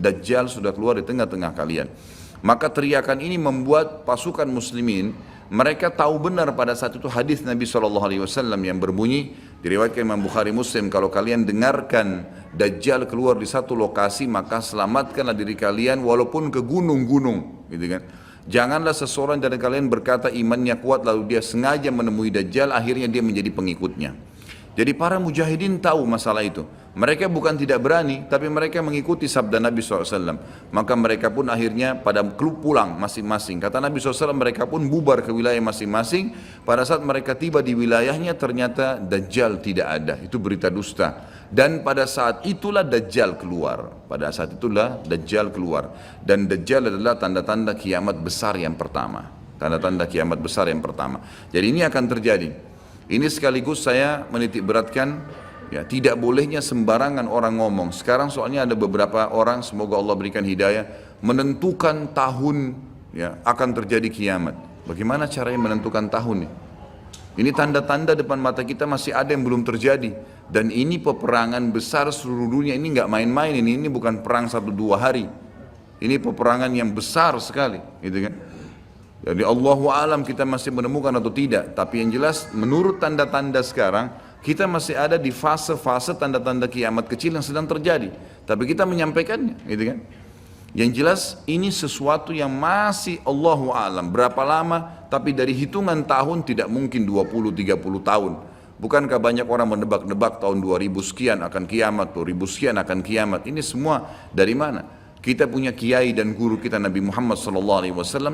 Dajjal sudah keluar di tengah-tengah kalian. Maka teriakan ini membuat pasukan muslimin, mereka tahu benar pada saat itu hadis Nabi SAW yang berbunyi, diriwayatkan Imam Bukhari Muslim, kalau kalian dengarkan Dajjal keluar di satu lokasi, maka selamatkanlah diri kalian walaupun ke gunung-gunung, gitu kan. Janganlah seseorang dari kalian berkata imannya kuat lalu dia sengaja menemui Dajjal, akhirnya dia menjadi pengikutnya. Jadi para mujahidin tahu masalah itu. Mereka bukan tidak berani, tapi mereka mengikuti sabda Nabi SAW. Maka mereka pun akhirnya pada pulang masing-masing. Kata Nabi SAW, mereka pun bubar ke wilayah masing-masing. Pada saat mereka tiba di wilayahnya, ternyata Dajjal tidak ada. Itu berita dusta. Dan pada saat itulah Dajjal keluar. Pada saat itulah Dajjal keluar. Dan Dajjal adalah tanda-tanda kiamat besar yang pertama. Tanda-tanda kiamat besar yang pertama. Jadi ini akan terjadi. Ini sekaligus saya menitik beratkan, ya, tidak bolehnya sembarangan orang ngomong. Sekarang soalnya ada beberapa orang, semoga Allah berikan hidayah, menentukan tahun, ya, akan terjadi kiamat. Bagaimana caranya menentukan tahun? Ini tanda-tanda depan mata kita masih ada yang belum terjadi. Dan ini peperangan besar seluruh dunia, ini nggak main-main, ini bukan perang 1-2 hari. Ini peperangan yang besar sekali, gitu kan? Jadi Allahu alam kita masih menemukan atau tidak. Tapi yang jelas menurut tanda-tanda sekarang, kita masih ada di fase-fase tanda-tanda kiamat kecil yang sedang terjadi. Tapi kita menyampaikannya, gitu kan? Yang jelas ini sesuatu yang masih Allahu alam. Berapa lama? Tapi dari hitungan tahun tidak mungkin 20-30 tahun. Bukankah banyak orang menebak-nebak tahun 2000 sekian akan kiamat, 2000 sekian akan kiamat. Ini semua dari mana? Kita punya kiai dan guru kita Nabi Muhammad SAW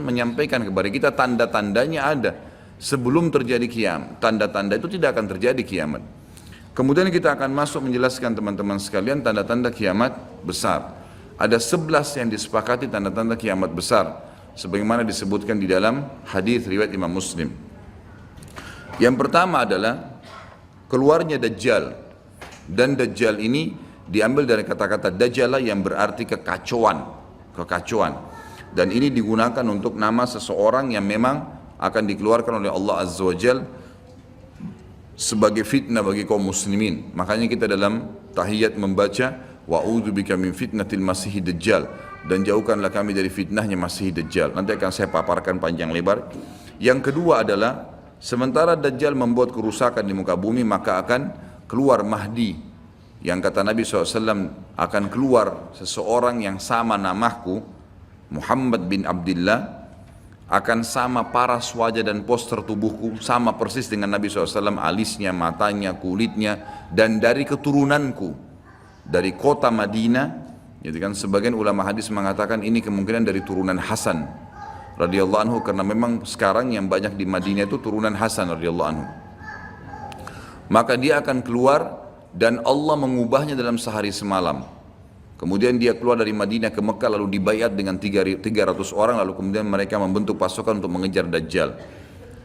menyampaikan kepada kita tanda-tandanya ada sebelum terjadi kiamat. Tanda-tanda itu tidak akan terjadi kiamat. Kemudian kita akan masuk menjelaskan teman-teman sekalian tanda-tanda kiamat besar. Ada 11 yang disepakati tanda-tanda kiamat besar, sebagaimana disebutkan di dalam hadis riwayat Imam Muslim. Yang pertama adalah keluarnya Dajjal. Dan Dajjal ini diambil dari kata-kata Dajjala yang berarti kekacauan. Dan ini digunakan untuk nama seseorang yang memang akan dikeluarkan oleh Allah Azza wa Jal sebagai fitnah bagi kaum muslimin. Makanya kita dalam tahiyat membaca wa'udzubika min fitnatil masiihid dajjal, dan jauhkanlah kami dari fitnahnya Masih Dajjal. Nanti akan saya paparkan panjang lebar. Yang kedua adalah sementara Dajjal membuat kerusakan di muka bumi, maka akan keluar Mahdi. Yang kata Nabi SAW, akan keluar seseorang yang sama namaku, Muhammad bin Abdullah, akan sama paras wajah dan poster tubuhku, sama persis dengan Nabi SAW, alisnya, matanya, kulitnya, dan dari keturunanku, dari kota Madinah. Jadi kan sebagian ulama hadis mengatakan ini kemungkinan dari turunan Hasan radhiyallahu anhu, karena memang sekarang yang banyak di Madinah itu turunan Hasan radhiyallahu anhu. Maka dia akan keluar dan Allah mengubahnya dalam sehari semalam. Kemudian dia keluar dari Madinah ke Mekah lalu dibayat dengan 300 orang, lalu kemudian mereka membentuk pasukan untuk mengejar Dajjal.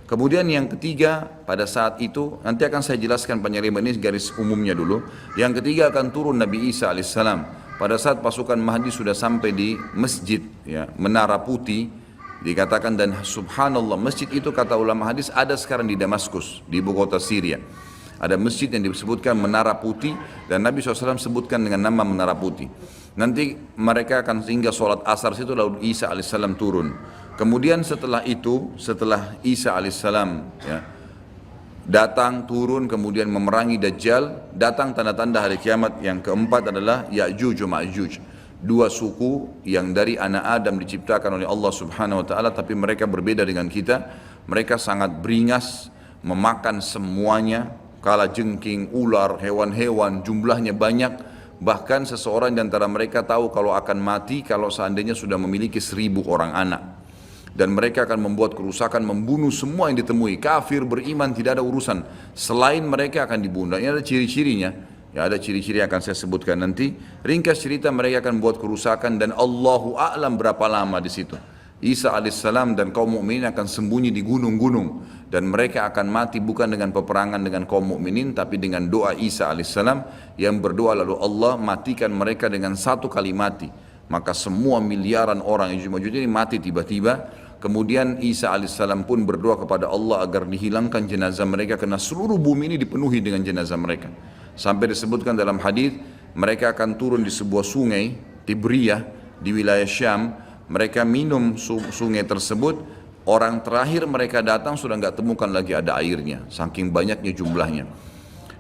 Kemudian yang ketiga, pada saat itu nanti akan saya jelaskan panjang lebar, ini garis umumnya dulu. Yang ketiga akan turun Nabi Isa alaihissalam. Pada saat pasukan Mahdi sudah sampai di masjid, ya, Menara Putih, dikatakan, dan subhanallah masjid itu kata ulama hadis ada sekarang di Damaskus, di ibu kota Syria. Ada masjid yang disebutkan Menara Putih, dan Nabi SAW sebutkan dengan nama Menara Putih. Nanti mereka akan singgah sholat asar situ, lalu Isa alaihissalam turun. Kemudian setelah itu, setelah Isa alaihissalam, ya, datang turun kemudian memerangi Dajjal, datang tanda-tanda hari kiamat. Yang keempat adalah Ya'juj wa Ma'juj, dua suku yang dari anak Adam diciptakan oleh Allah Subhanahu wa taala, tapi mereka berbeda dengan kita. Mereka sangat beringas, memakan semuanya, kala jengking, ular, hewan-hewan, jumlahnya banyak. Bahkan seseorang di antara mereka tahu kalau akan mati kalau seandainya sudah memiliki 1000 orang anak. Dan mereka akan membuat kerusakan, membunuh semua yang ditemui. Kafir, beriman, tidak ada urusan. Selain mereka akan dibunuh. Ini ada ciri-cirinya. Ya, ada ciri-ciri yang akan saya sebutkan nanti. Ringkas cerita, mereka akan buat kerusakan dan Allahu a'lam berapa lama di situ. Isa alaihissalam dan kaum mukminin akan sembunyi di gunung-gunung, dan mereka akan mati bukan dengan peperangan dengan kaum mukminin, tapi dengan doa Isa alaihissalam yang berdoa lalu Allah matikan mereka dengan satu kali mati. Maka semua miliaran orang yang ini mati tiba-tiba. Kemudian Isa alaihissalam pun berdoa kepada Allah agar dihilangkan jenazah mereka, karena seluruh bumi ini dipenuhi dengan jenazah mereka. Sampai disebutkan dalam hadis mereka akan turun di sebuah sungai, Tibriyah di wilayah Syam, mereka minum sungai tersebut, orang terakhir mereka datang sudah nggak temukan lagi ada airnya, saking banyaknya jumlahnya.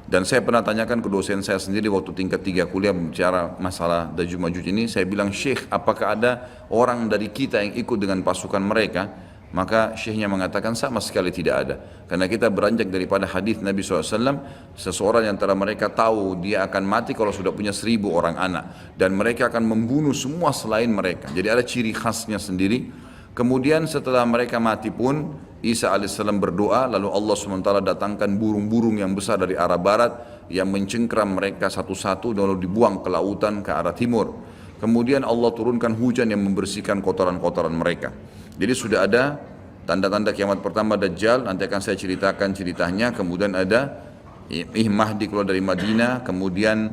Dan saya pernah tanyakan ke dosen saya sendiri waktu tingkat 3 kuliah bicara masalah Ya'juj Ma'juj ini, saya bilang, Syekh, apakah ada orang dari kita yang ikut dengan pasukan mereka? Maka syekhnya mengatakan sama sekali tidak ada. Karena kita beranjak daripada hadis Nabi SAW, seseorang yang antara mereka tahu dia akan mati kalau sudah punya 1000 orang anak. Dan mereka akan membunuh semua selain mereka. Jadi ada ciri khasnya sendiri. Kemudian setelah mereka mati pun, Isa AS berdoa, lalu Allah SWT datangkan burung-burung yang besar dari arah barat, yang mencengkram mereka satu-satu, lalu dibuang ke lautan ke arah timur. Kemudian Allah turunkan hujan yang membersihkan kotoran-kotoran mereka. Jadi sudah ada tanda-tanda kiamat pertama Dajjal, nanti akan saya ceritakan ceritanya. Kemudian ada Mahdi keluar dari Madinah, kemudian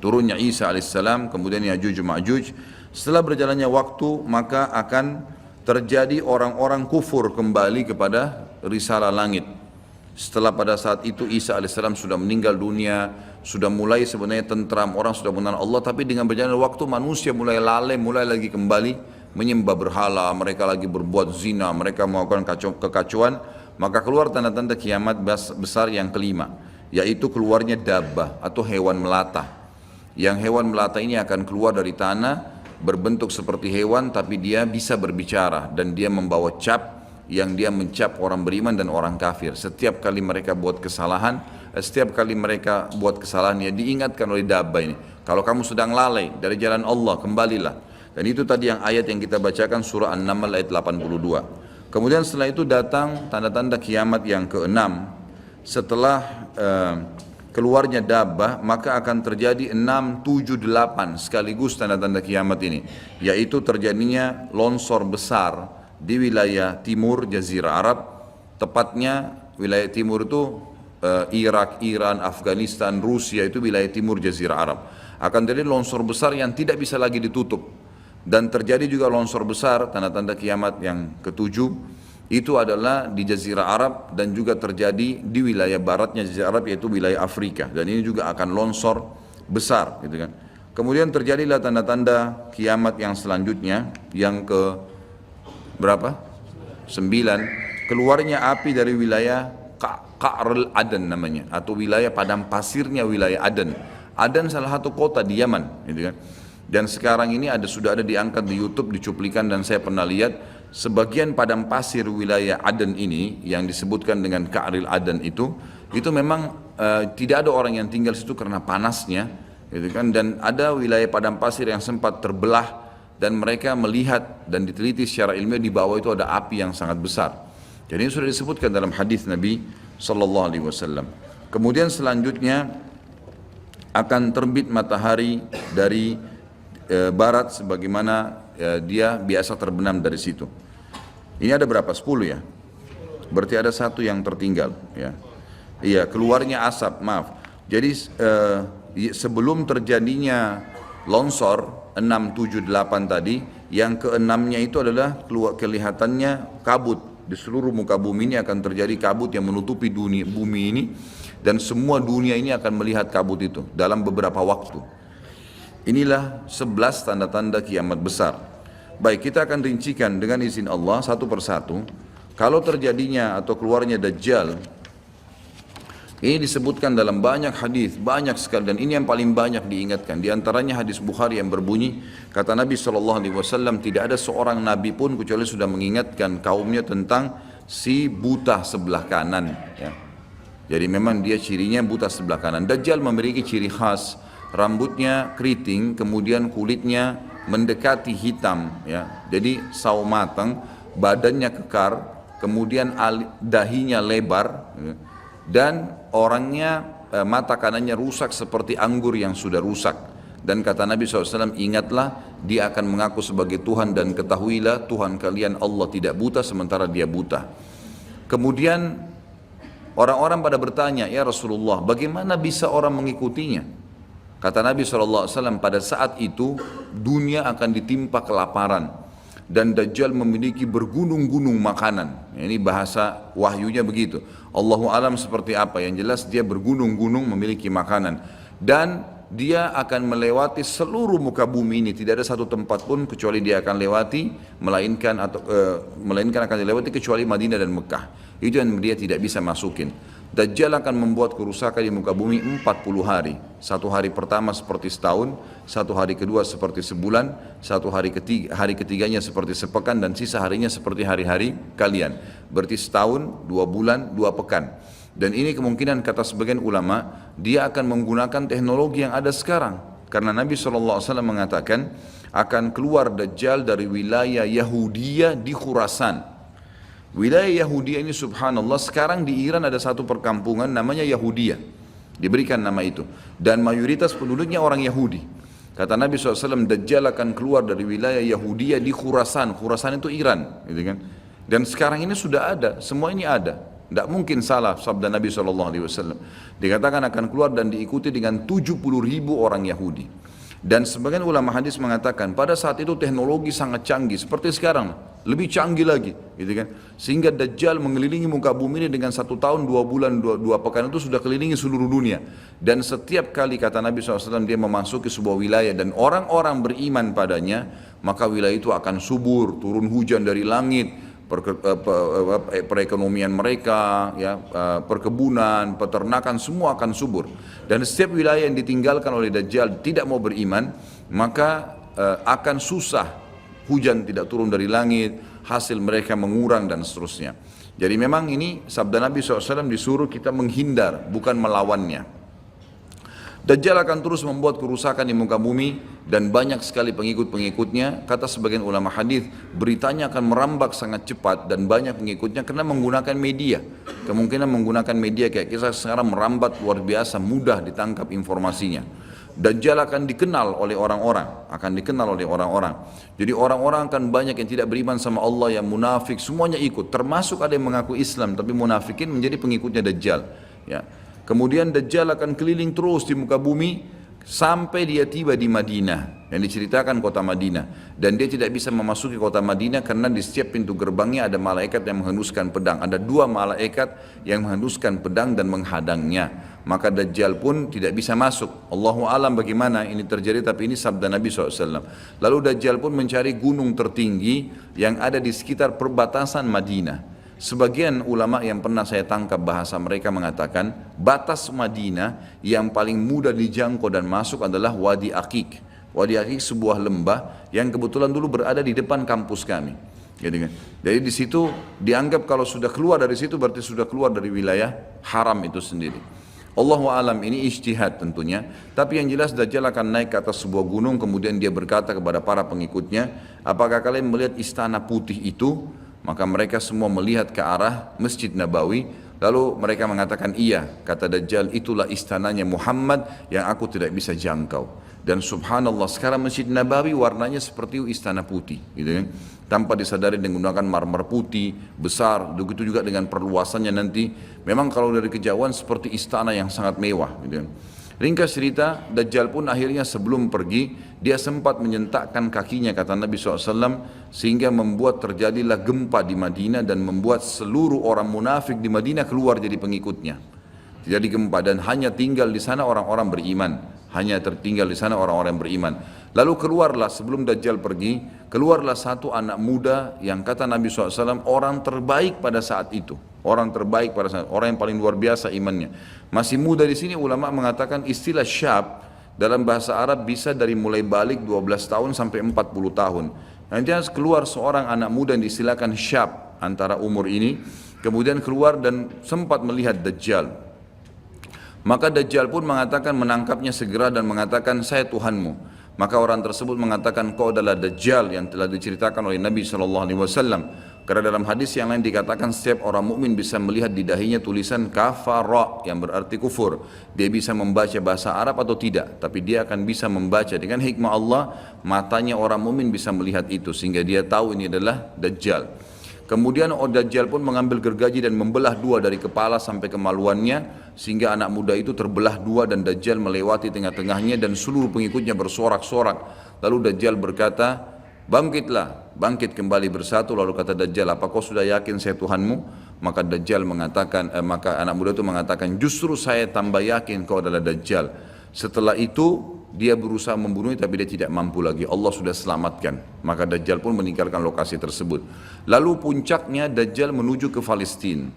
turunnya Isa alaihissalam, kemudian Ya'juj Ma'juj. Setelah berjalannya waktu, maka akan terjadi orang-orang kufur kembali kepada risalah langit. Setelah pada saat itu Isa alaihissalam sudah meninggal dunia, sudah mulai sebenarnya tentram, orang sudah mengenal Allah, tapi dengan berjalannya waktu manusia mulai lalai, mulai lagi kembali menyembah berhala, mereka lagi berbuat zina, mereka melakukan kekacauan. Maka keluar tanda-tanda kiamat besar yang kelima, yaitu keluarnya dabbah atau hewan melata. Yang hewan melata ini akan keluar dari tanah, berbentuk seperti hewan, tapi dia bisa berbicara dan dia membawa cap yang dia mencap orang beriman dan orang kafir. Setiap kali mereka buat kesalahan, ya diingatkan oleh dabbah ini, kalau kamu sedang lalai dari jalan Allah, kembalilah. Dan itu tadi yang ayat yang kita bacakan surah An-Naml ayat 82. Kemudian setelah itu datang tanda-tanda kiamat yang keenam. Setelah keluarnya dabbah, maka akan terjadi 6, 7, 8 sekaligus tanda-tanda kiamat ini. Yaitu terjadinya longsor besar di wilayah timur Jazirah Arab. Tepatnya wilayah timur itu Irak, Iran, Afghanistan, Rusia, itu wilayah timur Jazirah Arab. Akan terjadi longsor besar yang tidak bisa lagi ditutup. Dan terjadi juga longsor besar, tanda-tanda kiamat yang ketujuh, itu adalah di Jazirah Arab dan juga terjadi di wilayah baratnya Jazirah Arab, yaitu wilayah Afrika. Dan ini juga akan longsor besar, gitu kan. Kemudian terjadilah tanda-tanda kiamat yang selanjutnya, yang ke berapa? 9, keluarnya api dari wilayah Qa'rul Aden namanya, atau wilayah padang pasirnya wilayah Aden. Aden salah satu kota di Yaman, gitu kan. Dan sekarang ini sudah ada diangkat di YouTube, dicuplikan, dan saya pernah lihat sebagian padang pasir wilayah Aden ini yang disebutkan dengan Qa'rul Aden itu memang tidak ada orang yang tinggal situ karena panasnya, gitu kan. Dan ada wilayah padang pasir yang sempat terbelah dan mereka melihat dan diteliti secara ilmiah di bawah itu ada api yang sangat besar. Jadi ini sudah disebutkan dalam hadis Nabi Sallallahu Alaihi Wasallam. Kemudian selanjutnya akan terbit matahari dari barat sebagaimana dia biasa terbenam dari situ. Ini ada berapa? 10 ya? Berarti ada satu yang tertinggal ya. Iya, keluarnya asap, maaf. Jadi sebelum terjadinya longsor 6, 7, 8 tadi, yang keenamnya itu adalah kelihatannya kabut. Di seluruh muka bumi ini akan terjadi kabut yang menutupi bumi ini, dan semua dunia ini akan melihat kabut itu dalam beberapa waktu. Inilah 11 tanda-tanda kiamat besar. Baik, kita akan rincikan dengan izin Allah satu persatu. Kalau terjadinya atau keluarnya Dajjal, ini disebutkan dalam banyak hadis, banyak sekali, dan ini yang paling banyak diingatkan. Di antaranya hadis Bukhari yang berbunyi, kata Nabi SAW, tidak ada seorang Nabi pun kecuali sudah mengingatkan kaumnya tentang si buta sebelah kanan. Ya. Jadi memang dia cirinya buta sebelah kanan. Dajjal memiliki ciri khas, rambutnya keriting, kemudian kulitnya mendekati hitam, ya. Jadi sawo matang, badannya kekar, kemudian dahinya lebar, ya. Dan orangnya mata kanannya rusak seperti anggur yang sudah rusak. Dan kata Nabi SAW, ingatlah dia akan mengaku sebagai Tuhan, dan ketahuilah Tuhan kalian Allah tidak buta sementara dia buta. Kemudian orang-orang pada bertanya, ya Rasulullah, bagaimana bisa orang mengikutinya? Kata Nabi SAW, pada saat itu dunia akan ditimpa kelaparan dan Dajjal memiliki bergunung-gunung makanan. Ini bahasa wahyunya begitu. Allahu alam seperti apa, yang jelas dia bergunung-gunung memiliki makanan. Dan dia akan melewati seluruh muka bumi ini, tidak ada satu tempat pun kecuali dia akan lewati, melainkan akan dilewati kecuali Madinah dan Mekah. Itu yang dia tidak bisa masukin. Dajjal akan membuat kerusakan di muka bumi 40 hari. Satu hari pertama seperti setahun, satu hari kedua seperti sebulan, satu hari ketiganya seperti sepekan, dan sisa harinya seperti hari-hari kalian. Berarti setahun, 2 bulan, 2 pekan. Dan ini kemungkinan kata sebagian ulama, dia akan menggunakan teknologi yang ada sekarang. Karena Nabi SAW mengatakan, akan keluar Dajjal dari wilayah Yahudiyah di Khurasan. Wilayah Yahudi ini subhanallah, sekarang di Iran ada satu perkampungan namanya Yahudiyah. Diberikan nama itu. Dan mayoritas penduduknya orang Yahudi. Kata Nabi SAW, Dajjal akan keluar dari wilayah Yahudiyah di Khurasan. Khurasan itu Iran. Gitu kan? Dan sekarang ini sudah ada, semua ini ada. Tidak mungkin salah sabda Nabi SAW. Dikatakan akan keluar dan diikuti dengan 70.000 orang Yahudi. Dan sebagian ulama hadis mengatakan pada saat itu teknologi sangat canggih seperti sekarang, lebih canggih lagi, gitu kan? Sehingga Dajjal mengelilingi muka bumi ini dengan 1 tahun 2 bulan 2 pekan itu sudah kelilingi seluruh dunia. Dan setiap kali kata Nabi SAW dia memasuki sebuah wilayah dan orang-orang beriman padanya, maka wilayah itu akan subur, turun hujan dari langit, perekonomian mereka, ya, perkebunan, peternakan semua akan subur. Dan setiap wilayah yang ditinggalkan oleh Dajjal tidak mau beriman, maka akan susah, hujan tidak turun dari langit, hasil mereka mengurang dan seterusnya. Jadi memang ini sabda Nabi SAW disuruh kita menghindar, bukan melawannya. Dajjal akan terus membuat kerusakan di muka bumi dan banyak sekali pengikut-pengikutnya. Kata sebagian ulama hadis, beritanya akan merambak sangat cepat dan banyak pengikutnya karena menggunakan media. Kemungkinan menggunakan media kayak kita sekarang merambat luar biasa, mudah ditangkap informasinya. Dajjal akan dikenal oleh orang-orang, Jadi orang-orang akan banyak yang tidak beriman sama Allah, yang munafik, semuanya ikut. Termasuk ada yang mengaku Islam tapi munafikin menjadi pengikutnya Dajjal. Ya. Kemudian Dajjal akan keliling terus di muka bumi sampai dia tiba di Madinah. Yang diceritakan kota Madinah. Dan dia tidak bisa memasuki kota Madinah karena di setiap pintu gerbangnya ada malaikat yang menghunuskan pedang. Ada 2 malaikat yang menghunuskan pedang dan menghadangnya. Maka Dajjal pun tidak bisa masuk. Allahu alam bagaimana ini terjadi, tapi ini sabda Nabi SAW. Lalu Dajjal pun mencari gunung tertinggi yang ada di sekitar perbatasan Madinah. Sebagian ulama yang pernah saya tangkap bahasa mereka mengatakan batas Madinah yang paling mudah dijangkau dan masuk adalah Wadi Aqiq. Wadi Aqiq sebuah lembah yang kebetulan dulu berada di depan kampus kami. Jadi di situ dianggap kalau sudah keluar dari situ berarti sudah keluar dari wilayah haram itu sendiri. Allahu alam, ini ijtihad tentunya. Tapi yang jelas Dajjal akan naik ke atas sebuah gunung, kemudian dia berkata kepada para pengikutnya, apakah kalian melihat istana putih itu? Maka mereka semua melihat ke arah Masjid Nabawi. Lalu mereka mengatakan iya. Kata Dajjal, itulah istananya Muhammad yang aku tidak bisa jangkau. Dan subhanallah sekarang Masjid Nabawi warnanya seperti istana putih, gitu kan? Tanpa disadari menggunakan marmer putih besar. Begitu juga dengan perluasannya nanti. Memang kalau dari kejauhan seperti istana yang sangat mewah, gitu kan? Ringkas cerita, Dajjal pun akhirnya sebelum pergi, dia sempat menyentakkan kakinya, kata Nabi SAW, sehingga membuat terjadilah gempa di Madinah dan membuat seluruh orang munafik di Madinah keluar jadi pengikutnya. Jadi gempa dan hanya tinggal di sana orang-orang beriman. Hanya tertinggal di sana orang-orang beriman. Lalu keluarlah sebelum Dajjal pergi, keluarlah satu anak muda yang kata Nabi SAW orang terbaik pada saat itu. Orang terbaik pada saat, orang yang paling luar biasa imannya. Masih muda di sini ulama mengatakan istilah syab dalam bahasa Arab bisa dari mulai balik 12 tahun sampai 40 tahun. Nanti keluar seorang anak muda yang diistilahkan syab antara umur ini, kemudian keluar dan sempat melihat Dajjal. Maka Dajjal pun mengatakan menangkapnya segera dan mengatakan saya Tuhanmu. Maka orang tersebut mengatakan kau adalah Dajjal yang telah diceritakan oleh Nabi SAW. Karena dalam hadis yang lain dikatakan setiap orang mukmin bisa melihat di dahinya tulisan kafara yang berarti kufur. Dia bisa membaca bahasa Arab atau tidak, tapi dia akan bisa membaca dengan hikmah Allah. Matanya orang mukmin bisa melihat itu sehingga dia tahu ini adalah Dajjal. Kemudian Dajjal pun mengambil gergaji dan membelah 2 dari kepala sampai kemaluannya sehingga anak muda itu terbelah 2 dan Dajjal melewati tengah-tengahnya dan seluruh pengikutnya bersorak-sorak. Lalu Dajjal berkata, bangkitlah, bangkit kembali bersatu. Lalu kata Dajjal, apa kau sudah yakin saya Tuhanmu? Maka Dajjal mengatakan, maka anak muda itu mengatakan, justru saya tambah yakin kau adalah Dajjal. Setelah itu dia berusaha membunuhnya tapi dia tidak mampu lagi. Allah sudah selamatkan. Maka Dajjal pun meninggalkan lokasi tersebut. Lalu puncaknya Dajjal menuju ke Palestina.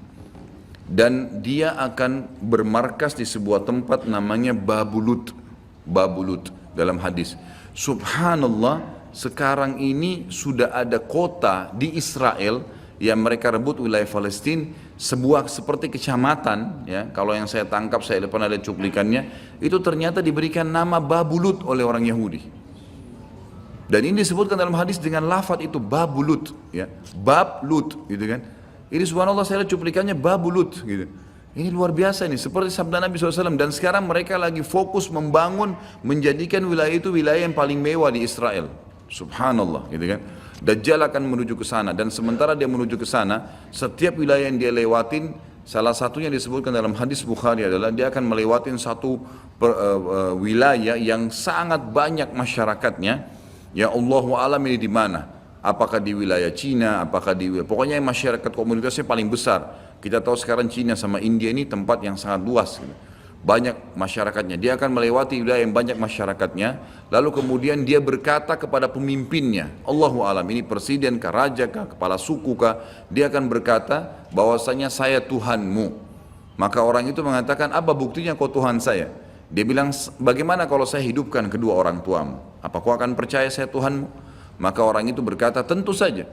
Dan dia akan bermarkas di sebuah tempat namanya Babulut. Babulut dalam hadis. Subhanallah, sekarang ini sudah ada kota di Israel yang mereka rebut wilayah Palestina, sebuah seperti kecamatan, ya, kalau yang saya tangkap, saya pernah lihat cuplikannya, itu ternyata diberikan nama Babulut oleh orang Yahudi. Dan ini disebutkan dalam hadis dengan lafaz itu Babulut, ya, Bablut, gitu kan. Ini subhanallah saya lihat cuplikannya Babulut, gitu. Ini luar biasa nih, seperti sabda Nabi SAW. Dan sekarang mereka lagi fokus membangun, menjadikan wilayah itu wilayah yang paling mewah di Israel. Subhanallah, gitu kan. Dajjal akan menuju ke sana, dan sementara dia menuju ke sana, setiap wilayah yang dia lewatin, salah satunya disebutkan dalam hadis Bukhari adalah dia akan melewatin satu wilayah yang sangat banyak masyarakatnya. Ya Allahu alam ini di mana? Apakah di wilayah Cina? Apakah di pokoknya masyarakat komunitasnya paling besar. Kita tahu sekarang Cina sama India ini tempat yang sangat luas, gitu. Banyak masyarakatnya, dia akan melewati wilayah yang banyak masyarakatnya, lalu kemudian dia berkata kepada pemimpinnya, Allahu alam, ini presiden kah, raja kah, kepala suku kah, dia akan berkata bahwasanya saya Tuhanmu. Maka orang itu mengatakan, apa buktinya kau Tuhan saya? Dia bilang, bagaimana kalau saya hidupkan kedua orang tuamu? Apa kau akan percaya saya Tuhanmu? Maka orang itu berkata, tentu saja.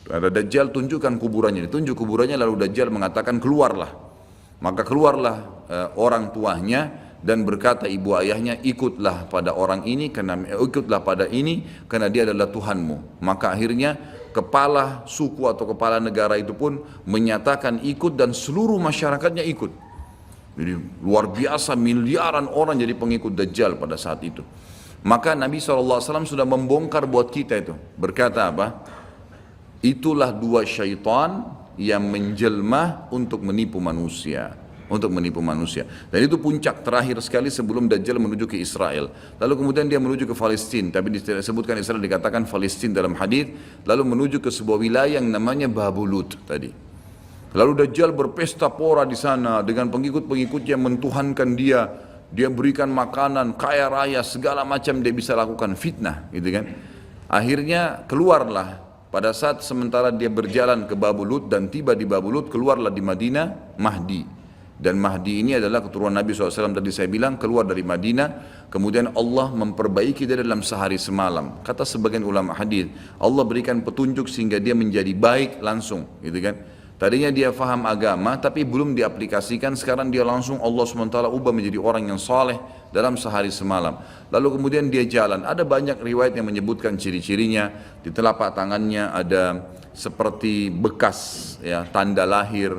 Ada Dajjal, tunjukkan kuburannya, ditunjuk kuburannya, lalu Dajjal mengatakan keluarlah. Maka keluarlah orang tuanya dan berkata ibu ayahnya, ikutlah pada orang ini ikutlah pada ini karena dia adalah Tuhanmu. Maka akhirnya kepala suku atau kepala negara itu pun menyatakan ikut dan seluruh masyarakatnya ikut. Jadi luar biasa, miliaran orang jadi pengikut Dajjal pada saat itu. Maka Nabi SAW sudah membongkar buat kita itu. Berkata apa? Itulah dua syaitan yang menjelma untuk menipu manusia, dan itu puncak terakhir sekali sebelum Dajjal menuju ke Israel. Lalu kemudian dia menuju ke Palestina, tapi disebutkan Israel, dikatakan Palestina dalam hadis. Lalu menuju ke sebuah wilayah yang namanya Babulut tadi. Lalu Dajjal berpesta pora di sana dengan pengikut-pengikutnya, mentuhankan dia berikan makanan, kaya raya, segala macam dia bisa lakukan, fitnah, gitu kan. Akhirnya keluarlah. Pada saat sementara dia berjalan ke Babulut dan tiba di Babulut, keluarlah di Madinah Mahdi. Dan Mahdi ini adalah keturunan Nabi SAW, tadi saya bilang keluar dari Madinah. Kemudian Allah memperbaiki dia dalam sehari semalam. Kata sebagian ulama hadis, Allah berikan petunjuk sehingga dia menjadi baik langsung, gitu kan. Tadinya dia faham agama tapi belum diaplikasikan, sekarang dia langsung Allah SWT ubah menjadi orang yang saleh dalam sehari semalam. Lalu kemudian dia jalan, ada banyak riwayat yang menyebutkan ciri-cirinya. Di telapak tangannya ada seperti bekas, ya, tanda lahir.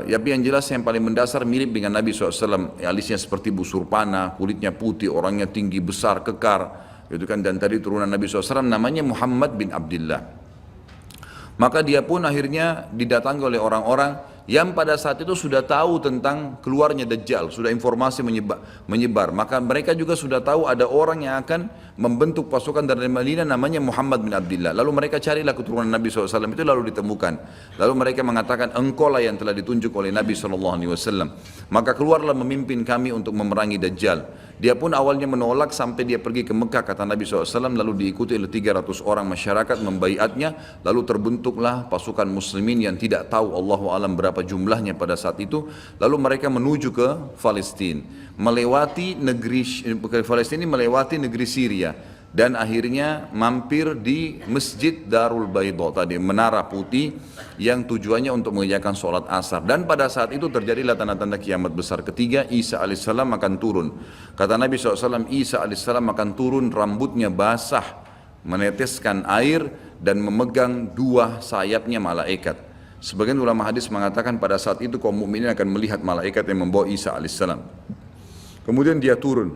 Yang jelas yang paling mendasar mirip dengan Nabi SAW, alisnya seperti busur panah, kulitnya putih, orangnya tinggi, besar, kekar, gitu kan. Dan tadi turunan Nabi SAW namanya Muhammad bin Abdullah. Maka dia pun akhirnya didatangi oleh orang-orang yang pada saat itu sudah tahu tentang keluarnya Dajjal, sudah informasi menyebar. Maka mereka juga sudah tahu ada orang yang akan membentuk pasukan dari Madinah namanya Muhammad bin Abdullah. Lalu mereka carilah keturunan Nabi SAW itu, lalu ditemukan. Lalu mereka mengatakan, engkau lah yang telah ditunjuk oleh Nabi SAW. Maka keluarlah memimpin kami untuk memerangi Dajjal. Dia pun awalnya menolak sampai dia pergi ke Mekah, kata Nabi SAW, lalu diikuti oleh 300 orang masyarakat membaiatnya. Lalu terbentuklah pasukan muslimin yang tidak tahu Allahu alam berapa jumlahnya pada saat itu. Lalu mereka menuju ke Palestina, melewati negeri Syria, dan akhirnya mampir di Masjid Darul Bayda tadi, menara putih yang tujuannya untuk mengerjakan sholat asar. Dan pada saat itu terjadilah tanda-tanda kiamat besar ketiga, Isa alaihissalam akan turun. Kata Nabi SAW, Isa alaihissalam akan turun, rambutnya basah, meneteskan air, dan memegang dua sayapnya malaikat. Sebagian ulama hadis mengatakan pada saat itu kaum mukminin akan melihat malaikat yang membawa Isa alaihissalam. Kemudian dia turun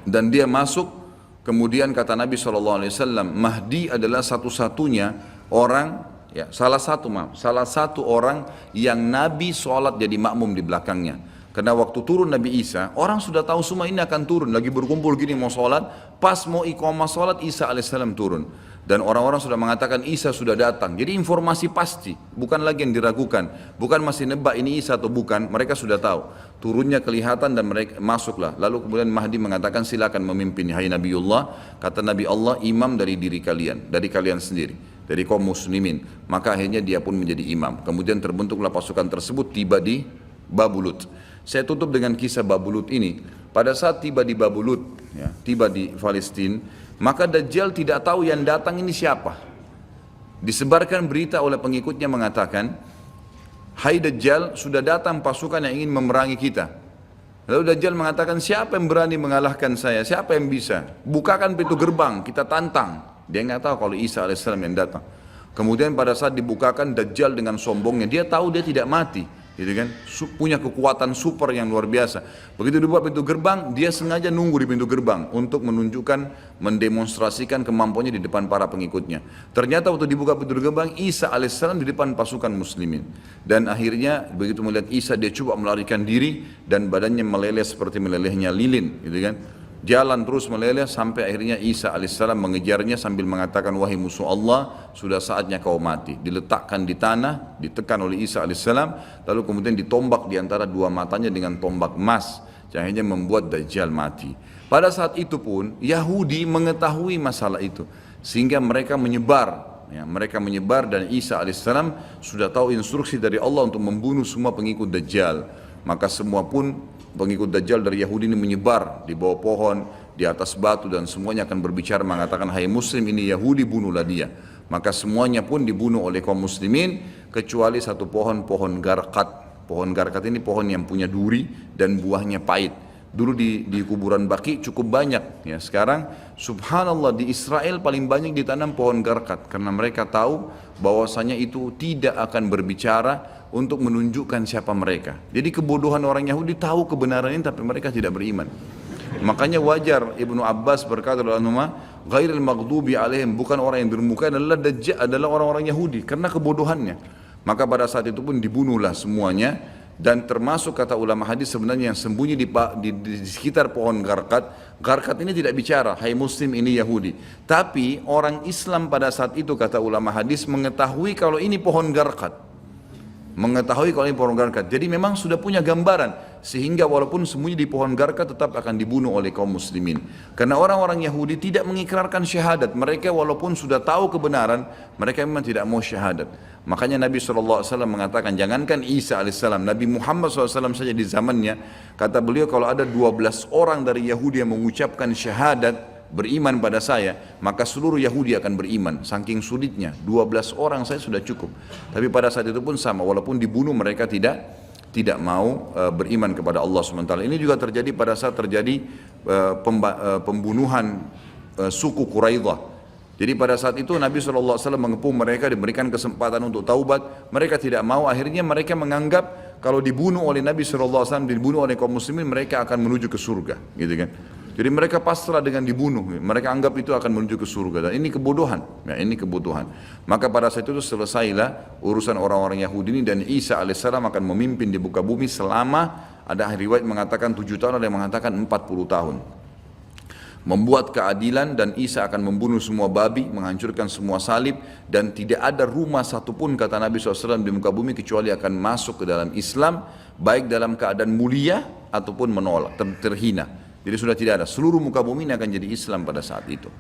dan dia masuk. Kemudian kata Nabi SAW, Mahdi adalah satu-satunya orang, ya, salah satu orang yang Nabi sholat jadi makmum di belakangnya. Karena waktu turun Nabi Isa, orang sudah tahu semua ini akan turun, lagi berkumpul gini mau sholat, pas mau iqamah sholat Isa alaihissalam turun. Dan orang-orang sudah mengatakan Isa sudah datang. Jadi informasi pasti, bukan lagi yang diragukan. Bukan masih nebak ini Isa atau bukan, mereka sudah tahu. Turunnya kelihatan dan mereka masuklah. Lalu kemudian Mahdi mengatakan silakan memimpin, hai Nabiullah. Kata Nabi Allah, imam dari diri kalian, dari kalian sendiri, dari kaum muslimin. Maka akhirnya dia pun menjadi imam. Kemudian terbentuklah pasukan tersebut, tiba di Babulut. Saya tutup dengan kisah Babulut ini. Pada saat tiba di Babulut, ya, tiba di Palestina, maka Dajjal tidak tahu yang datang ini siapa. Disebarkan berita oleh pengikutnya mengatakan, hai Dajjal, sudah datang pasukan yang ingin memerangi kita. Lalu Dajjal mengatakan, siapa yang berani mengalahkan saya? Siapa yang bisa? Bukakan pintu gerbang, kita tantang. Dia nggak tahu kalau Isa alaihissalam yang datang. Kemudian pada saat dibukakan, Dajjal dengan sombongnya, dia tahu dia tidak mati. Gitu kan, punya kekuatan super yang luar biasa. Begitu dibuka pintu gerbang, dia sengaja nunggu di pintu gerbang untuk menunjukkan, mendemonstrasikan kemampuannya di depan para pengikutnya. Ternyata waktu dibuka pintu gerbang, Isa alaihissalam di depan pasukan muslimin. Dan akhirnya begitu melihat Isa, dia coba melarikan diri dan badannya meleleh seperti melelehnya lilin, gitu kan. Jalan terus meleleh sampai akhirnya Isa alaihissalam mengejarnya sambil mengatakan, wahai musuh Allah, sudah saatnya kau mati. Diletakkan di tanah, ditekan oleh Isa alaihissalam, lalu kemudian ditombak di antara dua matanya dengan tombak emas, yang akhirnya membuat Dajjal mati. Pada saat itu pun Yahudi mengetahui masalah itu, sehingga mereka menyebar. Ya, mereka menyebar dan Isa alaihissalam sudah tahu instruksi dari Allah untuk membunuh semua pengikut Dajjal. Maka semua pun pengikut Dajjal dari Yahudi ini menyebar di bawah pohon, di atas batu, dan semuanya akan berbicara mengatakan, hai muslim, ini Yahudi, bunuhlah dia. Maka semuanya pun dibunuh oleh kaum muslimin kecuali satu pohon, pohon garkat. Pohon garkat ini pohon yang punya duri dan buahnya pahit. Dulu di kuburan Baqi cukup banyak, ya. Sekarang subhanallah di Israel paling banyak ditanam pohon garkat karena mereka tahu bahwasanya itu tidak akan berbicara untuk menunjukkan siapa mereka. Jadi kebodohan orang Yahudi, tahu kebenaran ini tapi mereka tidak beriman. Makanya wajar Ibnu Abbas berkata dalam nama ghairil maghdubi alaihim, bukan orang yang bermuka adalah Dajjal, adalah orang-orang Yahudi karena kebodohannya. Maka pada saat itu pun dibunuhlah semuanya. Dan termasuk kata ulama hadis sebenarnya yang sembunyi di sekitar pohon garkat. Garkat ini tidak bicara, hai muslim, ini Yahudi. Tapi orang Islam pada saat itu kata ulama hadis mengetahui kalau ini pohon garkat. Mengetahui kalau ini pohon garkat. Jadi memang sudah punya gambaran. Sehingga walaupun sembunyi di pohon garkat tetap akan dibunuh oleh kaum muslimin. Karena orang-orang Yahudi tidak mengikrarkan syahadat. Mereka walaupun sudah tahu kebenaran, mereka memang tidak mau syahadat. Makanya Nabi SAW mengatakan, jangankan Isa AS, Nabi Muhammad SAW saja di zamannya, kata beliau, kalau ada 12 orang dari Yahudi yang mengucapkan syahadat, beriman pada saya, maka seluruh Yahudi akan beriman. Saking sulitnya, 12 orang saya sudah cukup. Tapi pada saat itu pun sama, walaupun dibunuh mereka tidak mau beriman kepada Allah SWT. Ini juga terjadi pada saat terjadi pembunuhan suku Quraidah. Jadi pada saat itu Nabi SAW mengepung mereka, diberikan kesempatan untuk taubat. Mereka tidak mau, akhirnya mereka menganggap kalau dibunuh oleh Nabi SAW, dibunuh oleh kaum muslimin, mereka akan menuju ke surga, gitu kan. Jadi mereka pasrah dengan dibunuh, mereka anggap itu akan menuju ke surga. Dan ini kebodohan, ya, ini kebodohan. Maka pada saat itu selesailah urusan orang-orang Yahudi ini, dan Isa alaihissalam akan memimpin di muka bumi selama, ada riwayat mengatakan 7 tahun, ada yang mengatakan 40 tahun. Membuat keadilan, dan Isa akan membunuh semua babi, menghancurkan semua salib, dan tidak ada rumah satupun kata Nabi SAW di muka bumi kecuali akan masuk ke dalam Islam, baik dalam keadaan mulia ataupun menolak, terhina. Jadi sudah tidak ada, seluruh muka bumi ini akan jadi Islam pada saat itu.